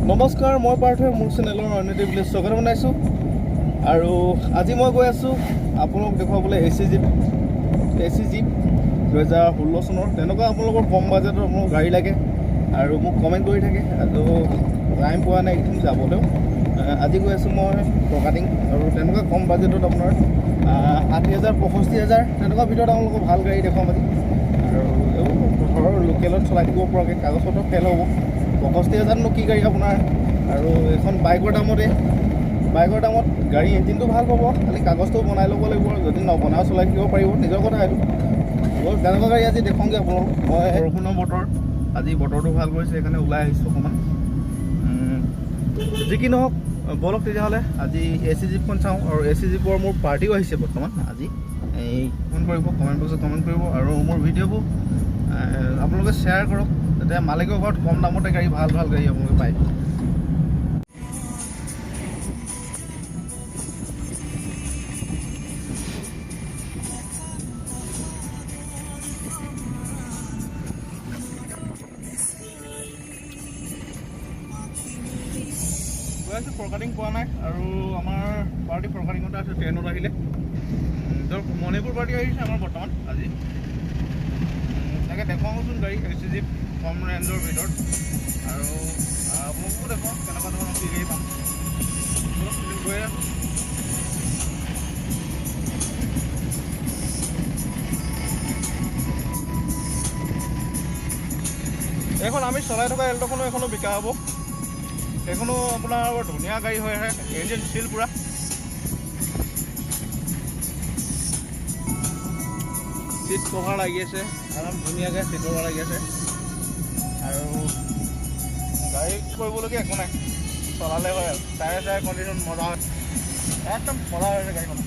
নমস্কাৰ, মই পাৰ্থই মোৰ চেনেলৰ অন্য এটি ভিডিঅ' স্বাগতম জনাইছোঁ। আৰু আজি মই গৈ আছোঁ আপোনালোকক দেখুৱাবলৈ এ চি জিপ 2016 চনৰ। তেনেকুৱা আপোনালোকৰ কম বাজেটৰ আপোনালোকৰ গাড়ী লাগে আৰু মোক কমেণ্ট কৰি থাকে, আৰু টাইম পোৱা নাই এইখিনি যাবলৈও। আজি গৈ আছোঁ মই টকাটিং, আৰু তেনেকুৱা কম বাজেটত আপোনাৰ 60,000 65,000 তেনেকুৱা ভিতৰত আপোনালোকক ভাল গাড়ী দেখুৱাম আজি। আৰু ঘৰৰ লোকেলত চলাই দিব পৰাকৈ, কাগজ পত্ৰ ফেল হ'ব। 65,000নো কি গাড়ী আপোনাৰ, আৰু এখন বাইকৰ দামত গাড়ী ইঞ্জিনটো ভাল পাব, খালি কাগজটো বনাই ল'ব লাগিব। যদি নবনাও চলাই দিব পাৰিব, নিজৰ কথা এইটো। তেনেকুৱা গাড়ী আজি দেখুৱামগৈ আপোনালোকক। মই বৰষুণৰ বতৰ, আজি বতৰটো ভাল কৰিছে, সেইকাৰণে ওলাই আহিছোঁ অকণমান। যি কি নহওক, বলক তেতিয়াহ'লে আজি এ চি জিপখন চাওঁ। আৰু এ চি জিপৰ মোৰ পাৰ্টিও আহিছে বৰ্তমান আজি। এই ফোন কৰিব, কমেণ্ট বক্সত কমেণ্ট কৰিব, আৰু মোৰ ভিডিঅ'বোৰ আপোনালোকে শ্বেয়াৰ কৰক, যাতে মালিকৰ ঘৰত কম দামতে গাড়ী, ভাল গাড়ী আপোনালোকে পায়। গৈ আছোঁ, ফৰকাটিং পোৱা নাই, আৰু আমাৰ পাৰ্টি ফৰকাটিঙতে আছে। ট্ৰেইনত আহিলে ধৰক মণিপুৰ পাৰ্টি আহিছে আমাৰ বৰ্তমান আজি। তাকে দেখুৱাওঁচোন গাড়ী এ চি জিপ কম ৰেঞ্জৰ ভিতৰত, আৰু আপোনালোকো দেখুৱাওঁ কেনেকুৱা ধৰণৰ কি গাড়ী পাম। গৈ আছোঁ। এইখন আমি চলাই থকা এল্ট'খনো এখনো বিকা হ'ব। সেইখনো আপোনাৰ বৰ ধুনীয়া গাড়ী হৈ আহে, ইঞ্জিন চিল পূৰা। চিট কভাৰ লাগি আছে, আৰাম ধুনীয়াকৈ চিট কভাৰ লাগি আছে, আৰু গাড়ী কৰিবলগীয়া একো নাই, চলালে হয় আৰু। টায়াৰ কণ্ডিশ্যন মজা হয়, একদম মজা হৈ আছে গাড়ীখন।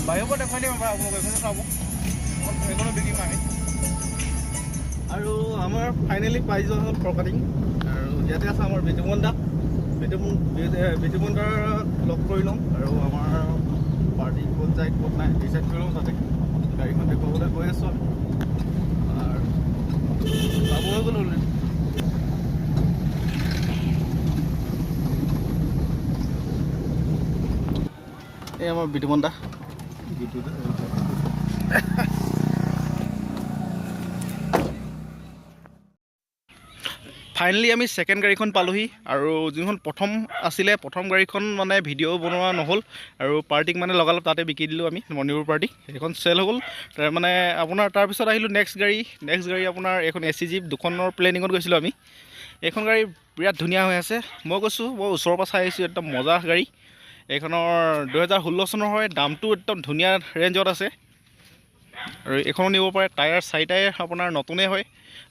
বাহিৰৰ পৰা দেখুৱাই দিম এবাৰ আপোনালোকে, এইখনো চাব, এইখনো বিকিম আমি। আৰু আমাৰ ফাইনেলি পাই যোৱা হ'ল ফৰকাটিং, আৰু ইয়াতে আছে আমাৰ বিতুপন দা। বিতুপন দাক লগ কৰি লওঁ, আৰু আমাৰ পাৰ্টি ক'ত যায় ক'ত নাই ডিচাইড কৰি লওঁ। তাতে গাড়ীখন দেখুৱাবলৈ গৈ আছোঁ আমি, আৰু যাব হৈ গ'ল অলৰেডি। এই আমাৰ বিতুপন দা। ফাইনেলি আমি ছেকেণ্ড গাড়ীখন পালোহি, আৰু যোনখন প্ৰথম গাড়ীখন মানে ভিডিঅ' বনোৱা নহ'ল, আৰু পাৰ্টিক মানে লগালগ তাতে বিকি দিলোঁ আমি, মণিপুৰ পাৰ্টি। সেইখন চেল হৈ গ'ল। তাৰ মানে আপোনাৰ তাৰপিছত আহিলোঁ নেক্সট গাড়ী আপোনাৰ এইখন এ চি জিপ 2খনৰ প্লেনিঙত গৈছিলোঁ আমি। এইখন গাড়ী বিৰাট ধুনীয়া হৈ আছে, মই কৈছোঁ, মই ওচৰৰ পৰা চাই আহিছোঁ, একদম মজা গাড়ী। এইখনৰ 2016 চনৰ হয়, দামটো একদম ধুনীয়া ৰেঞ্জত আছে, আৰু এইখনো নিব পাৰে। টায়াৰ 4 টায়াৰ আপোনাৰ নতুনেই হয়,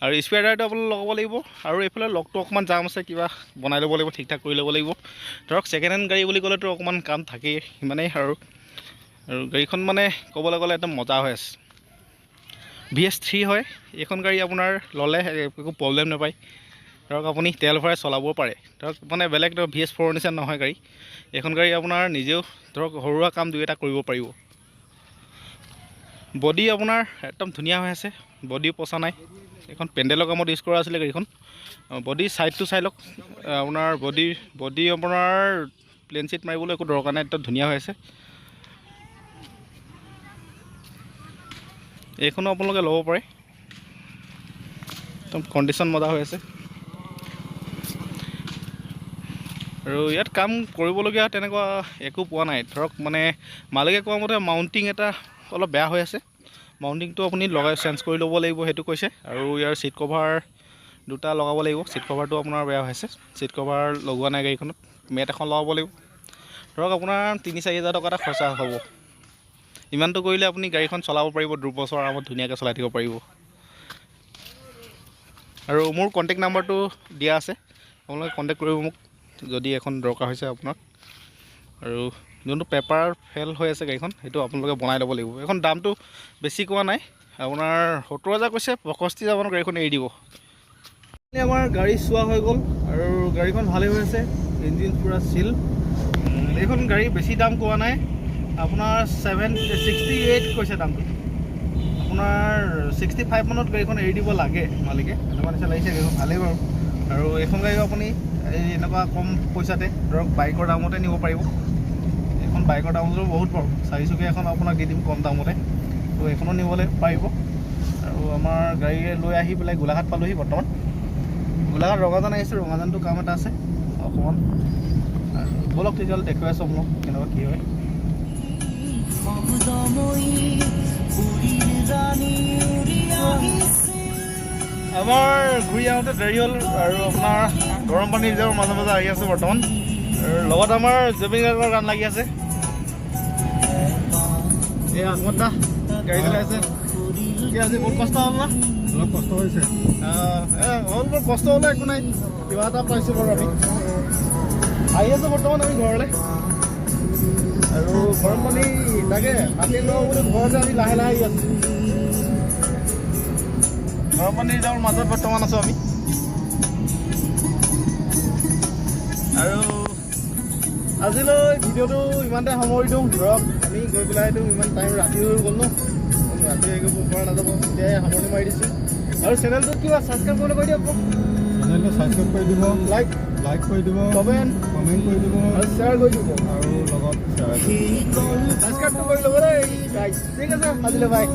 আৰু স্পেয়াৰ টায়াৰটো আপোনালোকে লগাব লাগিব। আৰু এইফালে লগটো অকণমান জাম আছে, কিবা বনাই ল'ব লাগিব, ঠিক ঠাক কৰি ল'ব লাগিব। ধৰক ছেকেণ্ড হেণ্ড গাড়ী বুলি ক'লেতো অকণমান কাম থাকেই, সিমানেই। আৰু গাড়ীখন মানে ক'বলৈ গ'লে একদম মজা হৈ আছে। VS3 হয় এইখন গাড়ী, আপোনাৰ ল'লে একো প্ৰব্লেম নাপায়। ধৰক আপুনি তেল ভৰাই চলাব পাৰে। ধৰক মানে বেলেগ VS4 নিচিনা নহয় গাড়ী। এইখন গাড়ী আপোনাৰ নিজেও ধৰক সৰুৱা কাম দুই এটা কৰিব পাৰিব। বডি আপোনাৰ একদম ধুনীয়া হৈ আছে, বডি পচা নাই। এইখন পেণ্ডেলৰ কামত ইউজ কৰা আছিলে গাড়ীখন। বডি চাইডটো চাই লওক, আপোনাৰ বডি আপোনাৰ প্লেন চিট মাৰিবলৈ একো দৰকাৰ নাই, একদম ধুনীয়া হৈ আছে। এইখনো আপোনালোকে ল'ব পাৰে, একদম কণ্ডিশ্যন মজা হৈ আছে। আৰু ইয়াত কাম কৰিবলগীয়া তেনেকুৱা একো পোৱা নাই। ধৰক মানে মালিকে কোৱা মতে মাউণ্টিং এটা অলপ বেয়া হৈ আছে, মাউণ্টিংটো আপুনি চেঞ্জ কৰি ল'ব লাগিব, সেইটো কৈছে। আৰু ইয়াৰ ছিট কভাৰ দুটা লগাব লাগিব, ছিট কভাৰটো আপোনাৰ বেয়া হৈছে, ছিট কভাৰ লগোৱা নাই গাড়ীখনত, মেট এখন লগাব লাগিব। ধৰক আপোনাৰ 3-4 হাজাৰ টকা এটা খৰচা হ'ব। ইমানটো কৰিলে আপুনি গাড়ীখন চলাব পাৰিব, 2 বছৰ আৰামত ধুনীয়াকৈ চলাই থাকিব পাৰিব। আৰু মোৰ কণ্টেক্ট নাম্বাৰটো দিয়া আছে, আপোনালোকে কণ্টেক্ট কৰিব মোক যদি এখন দৰকাৰ হৈছে আপোনাক। আৰু যোনটো পেপাৰ ফেল হৈ আছে গাড়ীখন, সেইটো আপোনালোকে বনাই ল'ব লাগিব। এইখন দামটো বেছি কোৱা নাই, আপোনাৰ 70,000 কৈছে, 65,000 মানত গাড়ীখন এৰি দিব। আমাৰ গাড়ী চোৱা হৈ গ'ল, আৰু গাড়ীখন ভালেই হৈ আছে, ইঞ্জিন পূৰা চিল। এইখন গাড়ী বেছি দাম কোৱা নাই, আপোনাৰ 68 কৈছে দামটো। আপোনাৰ 65 মানত গাড়ীখন এৰি দিব লাগে মালিকে, এনেকুৱা নিচিনা লাগিছে। গাড়ীখন ভালেই বাৰু, আৰু এইখন গাড়ীও আপুনি এই এনেকুৱা কম পইচাতে ধৰক বাইকৰ দামতে নিব পাৰিব। এইখন বাইকৰ দামতো বহুত পাব, 4চকীয়া এখন আপোনাক দি দিম কম দামতে, তো এইখনো নিবলৈ পাৰিব। আৰু আমাৰ গাড়ীৰে লৈ আহি পেলাই গোলাঘাট পালোহি বৰ্তমান। গোলাঘাট ৰঙাজান আহিছোঁ, ৰঙাজানটো কাম এটা আছে অকণমান, ব'লক তেতিয়াহ'লে দেখুৱাই আছোঁ আপোনাক কেনেকুৱা কি হয়। আমাৰ ঘূৰি আহোঁতে দেৰি হ'ল আৰু আপোনাৰ গৰম পানী ৰিজাৰ্ভৰ মাজে মাজে আহি আছে বৰ্তমান, আৰু লগত আমাৰ জুবিন গাৰ্গৰ গান লাগি আছে। এই আত্মহত্যা গাড়ী চলাই আছে, কি আজি বহুত কষ্ট হ'ল না? অলপ কষ্ট হৈছে। হ'ল বৰ কষ্ট হ'লে একো নাই, কিবা এটা পাইছোঁ বাৰু। আমি আহি আছোঁ বৰ্তমান আমি ঘৰলৈ, আৰু গৰম পানী তাকে আমি লওঁ বুলি ঘৰতে আমি লাহে লাহে আহি আছোঁ। গৰম পানী ৰিজাৰ্ভৰ মাজত বৰ্তমান আছোঁ আমি। আৰু আজিলৈ ভিডিঅ'টো ইমানতে সামৰি দিওঁ। ধৰক আমি গৈ পেলাইতো ইমান টাইম ৰাতি হৈ গ'ল ন, ৰাতি একো পৰা নাযাব, তেতিয়াই সামৰণি মাৰি দিছোঁ। আৰু চেনেলটোত কিবা ছাবস্ক্ৰাইব কৰিবলৈ কৈ দিয়ক, চেনেলটো ছাবস্ক্ৰাইব কৰি দিব, লাইক কৰি দিব, কমেণ্ট কৰি দিব, আৰু শ্বেয়াৰ কৰি দিব, আৰু লগত ছাবস্ক্ৰাইবটো কৰি ল'ব দেই গাইজ। ঠিক আছে, আজিলৈ বাই।